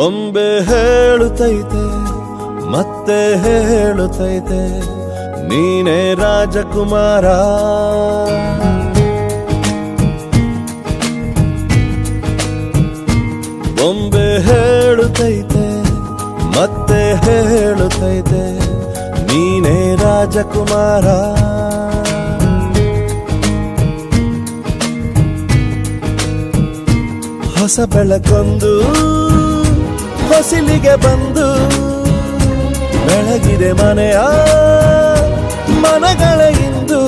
ಬೊಂಬೆ ಹೇಳುತ್ತೈತೆ ಮತ್ತೆ ಹೇಳುತ್ತೈತೆ ನೀನೇ ರಾಜಕುಮಾರ. ಬೊಂಬೆ ಹೇಳುತ್ತೈತೆ ಮತ್ತೆ ಹೇಳುತ್ತೈತೆ ನೀನೇ ರಾಜಕುಮಾರ. ಹೊಸ ಬೆಳಕೊಂದು ಹೊಸಿಲಿಗೆ ಬಂದು ಬೆಳಗಿದೆ ಮನೆಯ ಮನಗಳ ಇಂದು.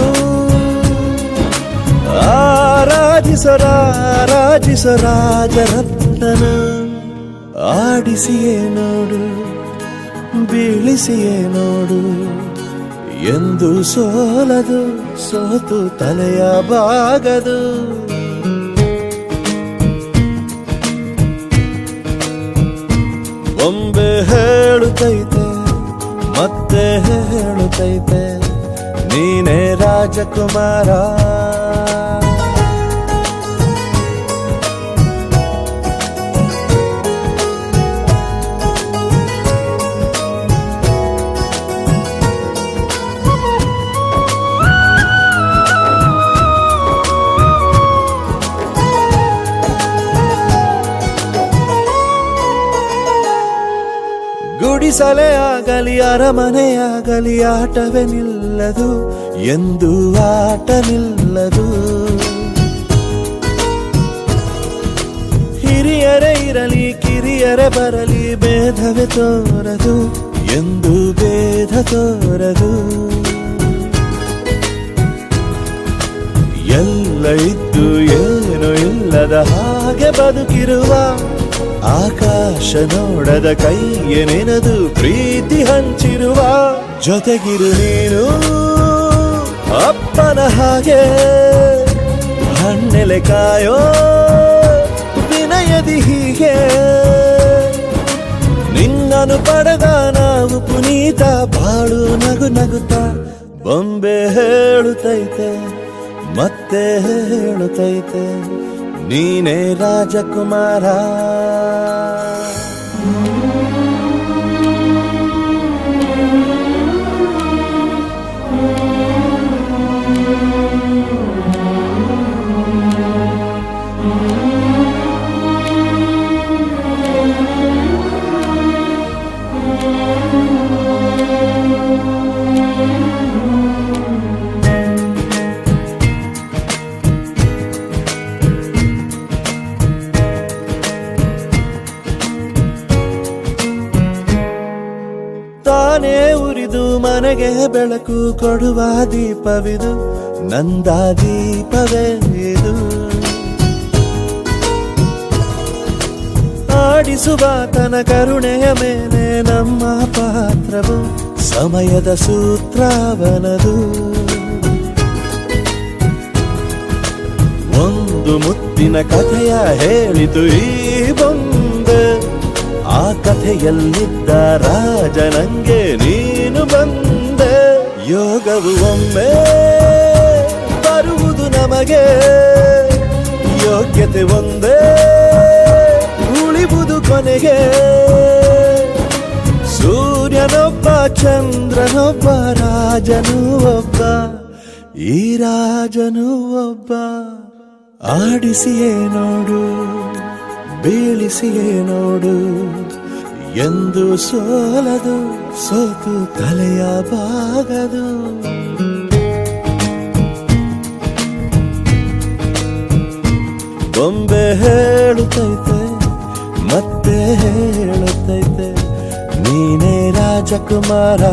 ಆರಾಧಿಸ ರಾಜರತ್ನನ ಆಡಿಸಿಯೇ ನೋಡು ಬೀಳಿಸಿಯೇ ನೋಡು ಎಂದು ಸೋಲದು ಸೋತು ತಲೆಯ ಬಾಗದು. ಬೊಂಬೆ ಹೇಳುತ್ತೈತೆ ಮತ್ತೆ ಹೇಳುತ್ತೈತೆ ನೀನೇ ರಾಜಕುಮಾರ. ಗುಡಿಸಲೇ ಆಗಲಿ ಅರಮನೆಯಾಗಲಿ ಆಟವೇ ನಿಲ್ಲದು ಎಂದು ಆಟ ನಿಲ್ಲದು. ಹಿರಿಯರೇ ಇರಲಿ ಕಿರಿಯರೇ ಬರಲಿ ಭೇದವೇ ತೋರದು ಎಂದು ಭೇದ ತೋರದು. ಎಲ್ಲ ಇದ್ದು ಏನು ಇಲ್ಲದ ಹಾಗೆ ಬದುಕಿರುವ ಆಕಾಶ ನೋಡದ ಕೈಯೇ ನೆನೆದು ಪ್ರೀತಿ ಹಂಚಿರುವ. ಜೊತೆಗಿರು ನೀನು ಅಪ್ಪನ ಹಾಗೆ ಹಣ್ಣೆಲೆ ಕಾಯೋ ವಿನಯದಿ ಹೀಗೆ. ನಿನ್ನನ್ನು ಪಡೆದ ನಾವು ಪುನೀತ ಬಾಳು ನಗು ನಗುತ್ತ. ಬೊಂಬೆ ಹೇಳುತ್ತೈತೆ ಮತ್ತೆ ಹೇಳುತ್ತೈತೆ ನೀನೇ ರಾಜಕುಮಾರ. ತಾನೇ ಉರಿದು ಮನೆಗೆ ಬೆಳಕು ಕೊಡುವ ದೀಪವಿದು ನಂದ ದೀಪವೇ ಇದು. ಆಡಿಸುವ ತನ ಕರುಣೆಯ ಮೇಲೆ ನಮ್ಮ ಪಾತ್ರವು ಸಮಯದ ಸೂತ್ರವನದು. ಒಂದು ಮುತ್ತಿನ ಕಥೆಯ ಹೇಳಿತು ಈ ಬೊಂಬೆ. ಆ ಕಥೆಯಲ್ಲಿದ್ದ ರಾಜ ನಂಗೆ ನೀನು ಬಂದೆ. ಯೋಗವು ಒಮ್ಮೆ ಬರುವುದು ನಮಗೆ ಯೋಗ್ಯತೆ ಒಂದೇ ಉಳಿವುದು ಕೊನೆಗೆ. ಸೂರ್ಯನೊಬ್ಬ ಚಂದ್ರನೊಬ್ಬ ರಾಜನೂ ಒಬ್ಬ ಈ ರಾಜನೂ ಒಬ್ಬ. ಆಡಿಸಿಯೇ ನೋಡು ಬೀಳಿಸಿಯೇ ನೋಡು ಎಂದು ಸೋಲದು ಸೋತು ತಲೆಯ ಬಾಗದು. ಬೊಂಬೆ ಹೇಳುತ್ತೈತೆ ಮತ್ತೆ ಹೇಳುತ್ತೈತೆ ನೀನೇ ರಾಜಕುಮಾರ.